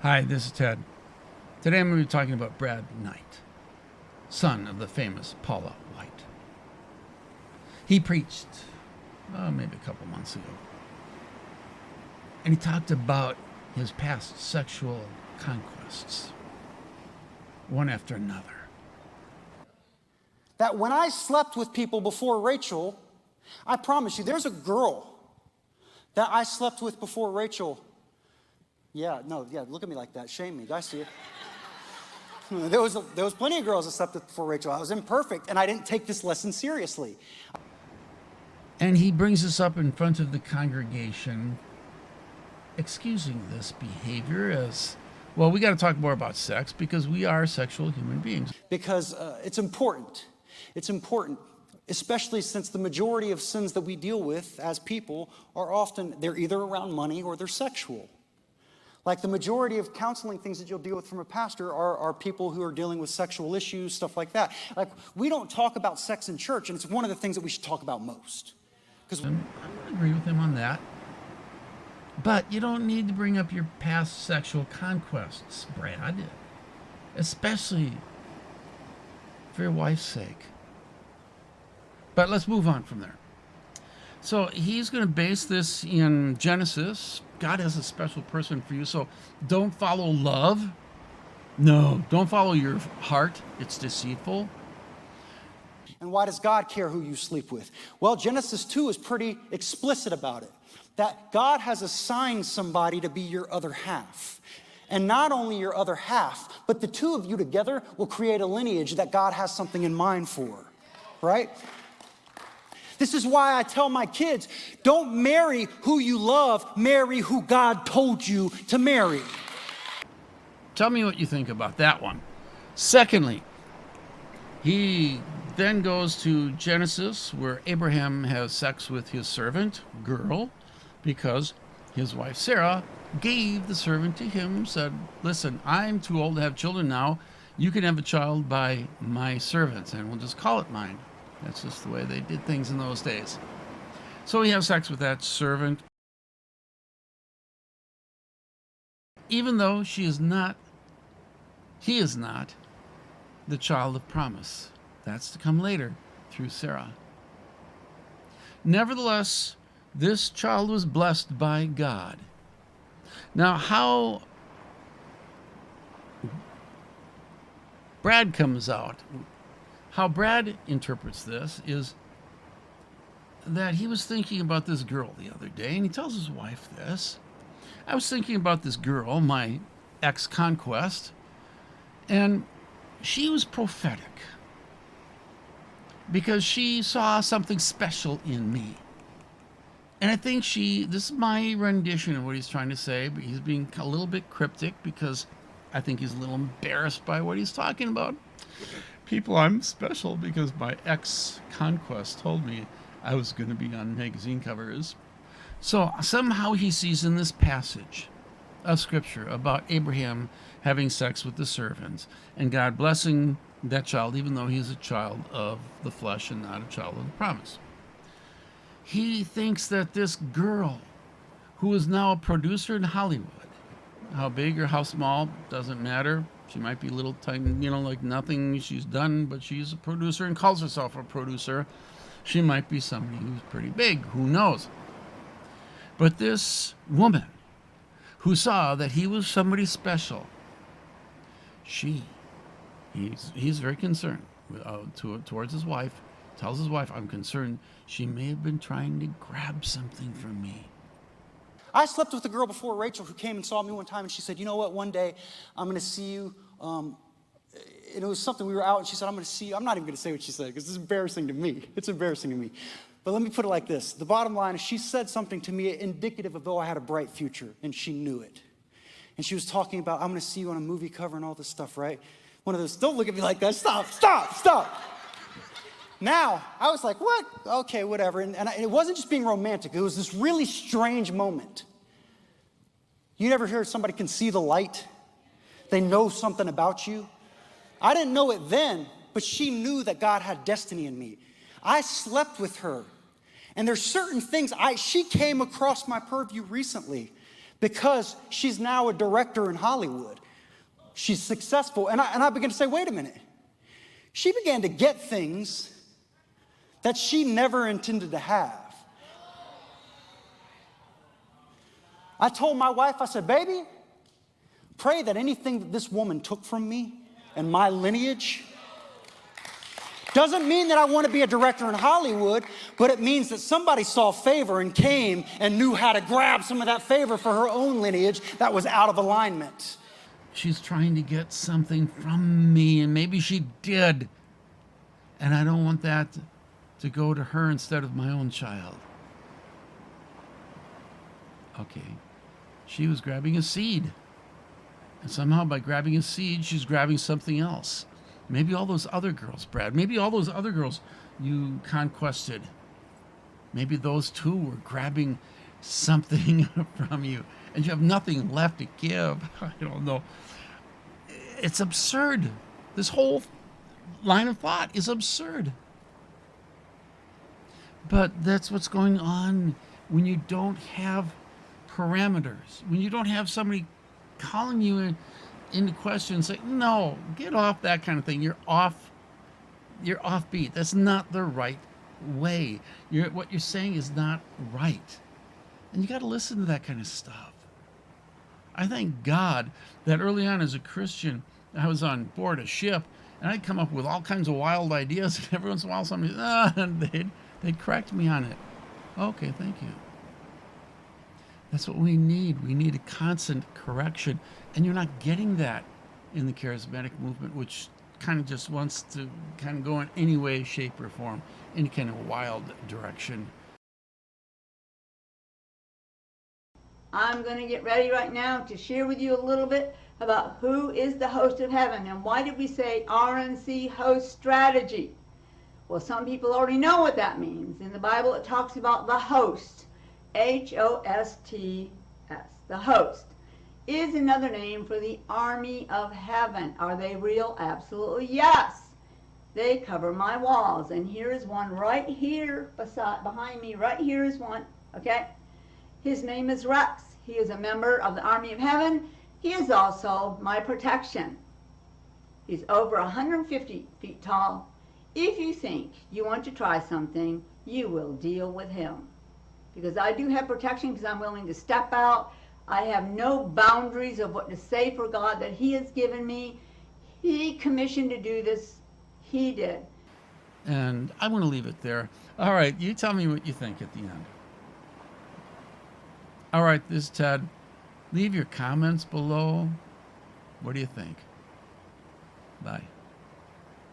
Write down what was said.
Hi, this is Ted. Today I'm going to be talking about Brad Knight, son of the famous Paula White. He preached maybe a couple months ago, and he talked about his past sexual conquests, one after another. That when I slept with people before Rachel, I promise you, there's a girl that I slept with before Rachel. Look at me like that. Shame me. I see it. There was plenty of girls I slept with before Rachel. I was imperfect, and I didn't take this lesson seriously. And he brings us up in front of the congregation, excusing this behavior as, well, we got to talk more about sex because we are sexual human beings. Because it's important. It's important, especially since the majority of sins that we deal with as people are often, they're either around money or they're sexual. Like the majority of counseling things that you'll deal with from a pastor are people who are dealing with sexual issues, stuff like that. Like, we don't talk about sex in church, and it's one of the things that we should talk about most. I'm going to agree with him on that. But you don't need to bring up your past sexual conquests, Brad. Especially for your wife's sake. But let's move on from there. So he's going to base this in Genesis. God has a special person for you. So don't follow love. No, don't follow your heart. It's deceitful. And why does God care who you sleep with? Well, Genesis 2 is pretty explicit about it. That God has assigned somebody to be your other half. And not only your other half, but the two of you together will create a lineage that God has something in mind for. Right? This is why I tell my kids, don't marry who you love, marry who God told you to marry. Tell me what you think about that one. Secondly, he then goes to Genesis where Abraham has sex with his servant, girl, because his wife Sarah gave the servant to him, said, listen, I'm too old to have children now. You can have a child by my servants, and we'll just call it mine. That's just the way they did things in those days. So he has sex with that servant. Even though he is not the child of promise. That's to come later through Sarah. Nevertheless, this child was blessed by God. Now, how Brad comes out, how Brad interprets this is that he was thinking about this girl the other day, and he tells his wife this. I was thinking about this girl, my ex-conquest, and she was prophetic because she saw something special in me. And I think this is my rendition of what he's trying to say, but he's being a little bit cryptic because I think he's a little embarrassed by what he's talking about. People, I'm special because my ex-conquest told me I was going to be on magazine covers. So somehow he sees in this passage of Scripture about Abraham having sex with the servants and God blessing that child, even though he's a child of the flesh and not a child of the promise. He thinks that this girl, who is now a producer in Hollywood, how big or how small, doesn't matter. She might be a little tiny, like nothing she's done, but she's a producer and calls herself a producer. She might be somebody who's pretty big, who knows? But this woman who saw that he was somebody special, he's very concerned towards his wife, tells his wife, I'm concerned she may have been trying to grab something from me. I slept with a girl before Rachel who came and saw me one time, and she said, you know what, one day I'm going to see you. And it was something, we were out, and she said, I'm going to see you. I'm not even going to say what she said because it's embarrassing to me. It's embarrassing to me. But let me put it like this. The bottom line is she said something to me indicative of though I had a bright future, and she knew it. And she was talking about, I'm going to see you on a movie cover and all this stuff, right? One of those, don't look at me like that. Stop. Now, I was like, what? Okay, whatever. And it wasn't just being romantic. It was this really strange moment. You never hear somebody can see the light? They know something about you. I didn't know it then, but she knew that God had destiny in me. I slept with her. And there's certain things, she came across my purview recently because she's now a director in Hollywood. She's successful. And I began to say, wait a minute. She began to get things that she never intended to have. I told my wife, I said, baby, pray that anything that this woman took from me and my lineage doesn't mean that I want to be a director in Hollywood, but it means that somebody saw favor and came and knew how to grab some of that favor for her own lineage that was out of alignment. She's trying to get something from me, and maybe she did. And I don't want that to go to her instead of my own child. Okay. She was grabbing a seed. And somehow by grabbing a seed, she's grabbing something else. Maybe all those other girls, Brad, maybe all those other girls you conquested, maybe those too were grabbing something from you, and you have nothing left to give. I don't know. It's absurd. This whole line of thought is absurd. But that's what's going on when you don't have parameters, when you don't have somebody calling you into question and say, no, get off that kind of thing. You're offbeat. That's not the right way. What you're saying is not right. And you got to listen to that kind of stuff. I thank God that early on as a Christian, I was on board a ship and I'd come up with all kinds of wild ideas, and every once in a while somebody, they'd correct me on it. Okay, thank you. That's what we need. We need a constant correction. And you're not getting that in the charismatic movement, which kind of just wants to kind of go in any way, shape, or form, any kind of wild direction. I'm going to get ready right now to share with you a little bit about who is the host of heaven and why did we say RNC host strategy. Well, some people already know what that means. In the Bible, it talks about the host. H-O-S-T-S. The host is another name for the army of heaven. Are they real? Absolutely yes. They cover my walls. And here is one right here behind me. Right here is one. Okay? His name is Rex. He is a member of the army of heaven. He is also my protection. He's over 150 feet tall. If you think you want to try something, you will deal with him. Because I do have protection because I'm willing to step out. I have no boundaries of what to say for God that He has given me. He commissioned to do this. He did. And I'm going to leave it there. All right, you tell me what you think at the end. All right, this is Ted. Leave your comments below. What do you think? Bye.